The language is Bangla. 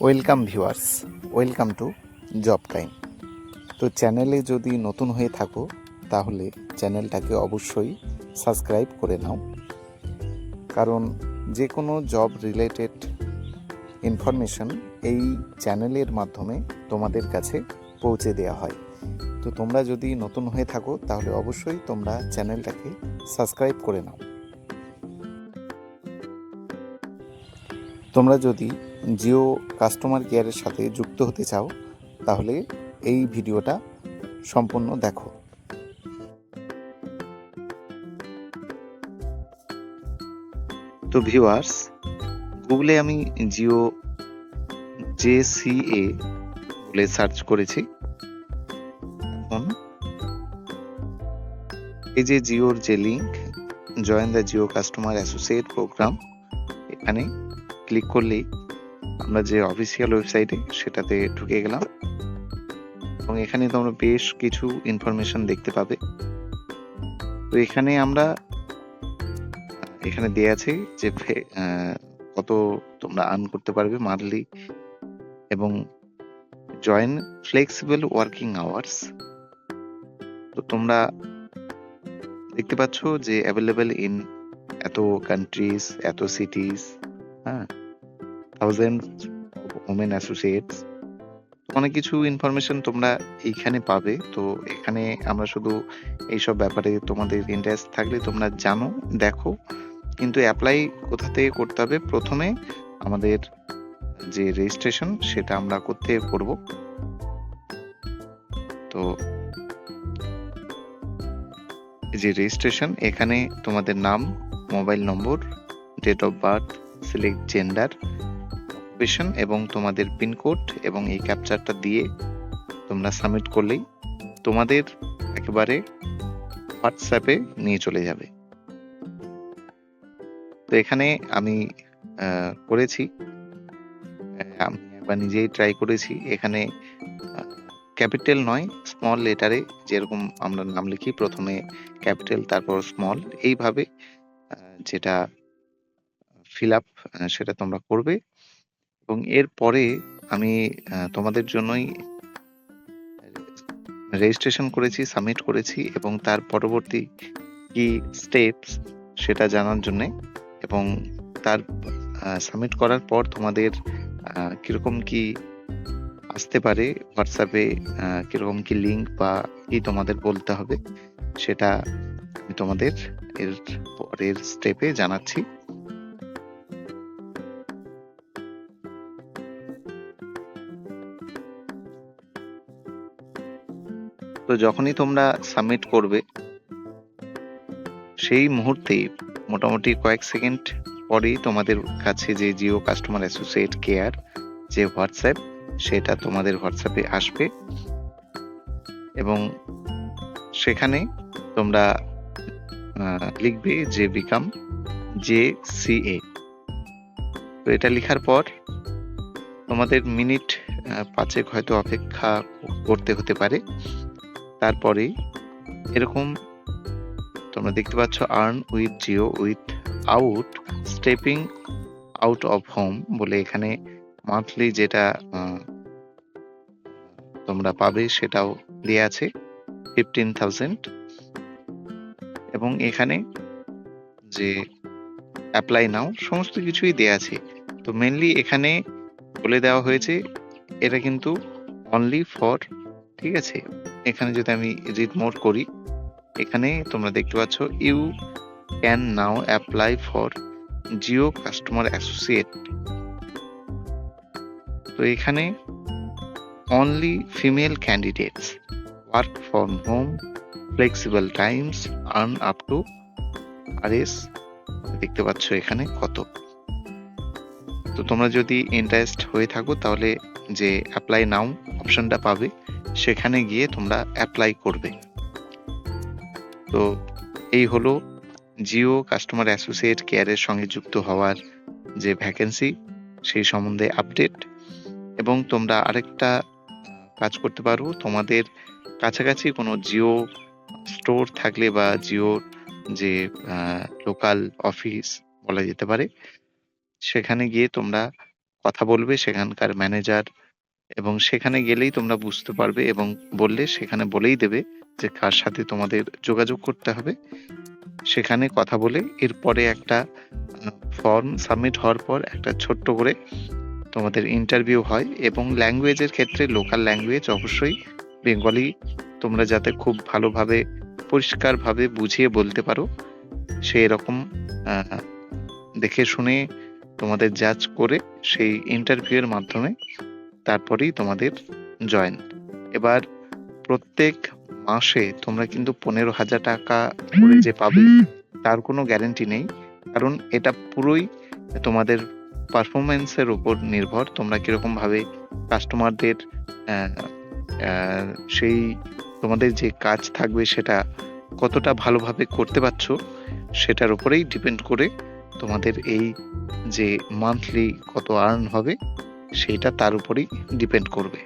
Welcome viewers, welcome to job time. তো চ্যানেলে যদি নতুন হয়ে থাকো তাহলে চ্যানেলটাকে অবশ্যই সাবস্ক্রাইব করে নাও, কারণ যে কোনো জব রিলেটেড ইনফরমেশন এই চ্যানেলের মাধ্যমে তোমাদের কাছে পৌঁছে দেওয়া হয়। তো তোমরা যদি নতুন হয়ে থাকো তাহলে অবশ্যই তোমরা চ্যানেলটাকে সাবস্ক্রাইব করে নাও। তোমরা যদি জিও কাস্টমার কেয়ারের সাথে যুক্ত হতে চাও তাহলে এই ভিডিওটা সম্পূর্ণ দেখো। তো ভিউয়ার্স, গুগলে আমি জিও JCA বলে সার্চ করেছি। এখন এই যে জিওর যে link, join the Jio customer associate program, এখানে ক্লিক করলেই আমরা যে অফিসিয়াল ওয়েবসাইটে সেটাতে ঢুকে গেলাম এবং এখানে তোমরা বেশ কিছু ইনফরমেশন দেখতে পাবে। তো এখানে দেয়া আছে যে কত তোমরা আর্ন করতে পারবে মান্থলি, এবং জয়েন ফ্লেক্সিবল ওয়ার্কিং আওয়ার্স। তো তোমরা দেখতে পাচ্ছ যে অ্যাভেলেবেল ইন এত কান্ট্রিজ, এত সিটিজ, হ্যাঁ, থাউজেন্ড ওমেন অ্যাসোসিয়েটস, অনেক কিছু ইনফরমেশন তোমরা এইখানে পাবে। তো এখানে আমরা শুধু এইসব ব্যাপারে তোমাদের ইন্টারেস্ট থাকলে তোমরা জানো, দেখো, কিন্তু অ্যাপ্লাই কোথা থেকে করতে হবে? প্রথমে আমাদের যে রেজিস্ট্রেশন সেটা আমরা করব। তো যে রেজিস্ট্রেশন, এখানে তোমাদের নাম, mobile number, date of birth, select gender, occupation এবং তোমাদের পিনকোড এবং এই ক্যাপচারটা দিয়ে তোমরা সাবমিট করলেই তোমাদের একেবারে হোয়াটসঅ্যাপে নিয়ে চলে যাবে। তো এখানে আমি করেছি, আমি একবার নিজেই ট্রাই করেছি। এখানে ক্যাপিটাল নয়, স্মল লেটারে যেরকম আমরা নাম লিখি, প্রথমে ক্যাপিটাল তারপর স্মল, এইভাবে যেটা ফিল আপ সেটা তোমরা করবে। এবং এরপরে আমি তোমাদের জন্যই রেজিস্ট্রেশন করেছি, সাবমিট করেছি, এবং তার পরবর্তী কি স্টেপস সেটা জানার জন্য, এবং তার সাবমিট করার পর তোমাদের কিরকম কি আসতে পারে হোয়াটসঅ্যাপে, কিরকম কি লিঙ্ক বা কি তোমাদের বলতে হবে সেটা আমি তোমাদের এর পরের স্টেপে জানাচ্ছি। তো যখনই তোমরা সাবমিট করবে সেই মুহূর্তেই মোটামুটি কয়েক সেকেন্ড পরেই তোমাদের কাছে যে জিও কাস্টমার অ্যাসোসিয়েট কেয়ার যে হোয়াটসঅ্যাপ, সেটা তোমাদের হোয়াটসঅ্যাপে আসবে এবং সেখানে তোমরা লিখবে যে বিকাম JCA। তো এটা লেখার পর তোমাদের মিনিট 5 হয়তো অপেক্ষা করতে হতে পারে। তারপরে এরকম তোমরা দেখতে পাচ্ছ earn with Jio with out stepping out of home বলে এখানে মান্থলি যেটা তোমরা পাবে সেটাও দেয়া আছে 15,000, এবং এখানে যে অ্যাপ্লাই নাও সমস্ত কিছুই দেয়া আছে। তো মেনলি এখানে বলে দেওয়া হয়েছে এটা কিন্তু অনলি ফর, ঠিক আছে। এখানে যদি আমি রিড মোর করি, এখানে তোমরা দেখতে পাচ্ছ you can now apply for Jio customer associate. তো এখানে only female candidates, work from home, flexible times, earn up to RS, দেখতে পাচ্ছ এখানে কত। তো তোমরা যদি ইন্টারেস্ট হয়ে থাকো তাহলে যে অ্যাপ্লাই নাও অপশনটা পাবে সেখানে গিয়ে তোমরা অ্যাপ্লাই করবে। তো এই হলো জিও কাস্টমার অ্যাসোসিয়েট কেয়ারের সঙ্গে যুক্ত হওয়ার যে ভ্যাকেন্সি সেই সম্বন্ধে আপডেট। এবং তোমরা আরেকটা কাজ করতে পারো, তোমাদের কাছাকাছি কোনো জিও স্টোর থাকলে বা জিওর যে লোকাল অফিস বলা যেতে পারে, সেখানে গিয়ে তোমরা কথা বলবে সেখানকার ম্যানেজার, এবং সেখানে গেলেই তোমরা বুঝতে পারবে, এবং বললে সেখানে বলেই দেবে যে কার সাথে তোমাদের যোগাযোগ করতে হবে। সেখানে কথা বলে এরপরে একটা ফর্ম সাবমিট হওয়ার পর একটা ছোট্ট করে তোমাদের ইন্টারভিউ হয়, এবং ল্যাঙ্গুয়েজের ক্ষেত্রে লোকাল ল্যাঙ্গুয়েজ অবশ্যই বেঙ্গলি, তোমরা যাতে খুব ভালোভাবে পরিষ্কারভাবে বুঝিয়ে বলতে পারো সেই রকম দেখে শুনে তোমাদের জাজ করে সেই ইন্টারভিউয়ের মাধ্যমে তারপরেই তোমাদের জয়েন। এবার প্রত্যেক মাসে তোমরা কিন্তু 15,000 টাকা করে যে পাবে তার কোনো গ্যারেন্টি নেই, কারণ এটা পুরোই তোমাদের পারফরমেন্সের উপর নির্ভর। তোমরা কিরকম ভাবে কাস্টমারদের সেই তোমাদের যে কাজ থাকবে সেটা কতটা ভালোভাবে করতে পারছো সেটার উপরেই ডিপেন্ড করে তোমাদের এই যে মান্থলি কত আর্ন হবে সেটা তার উপরেই ডিপেন্ড করবে।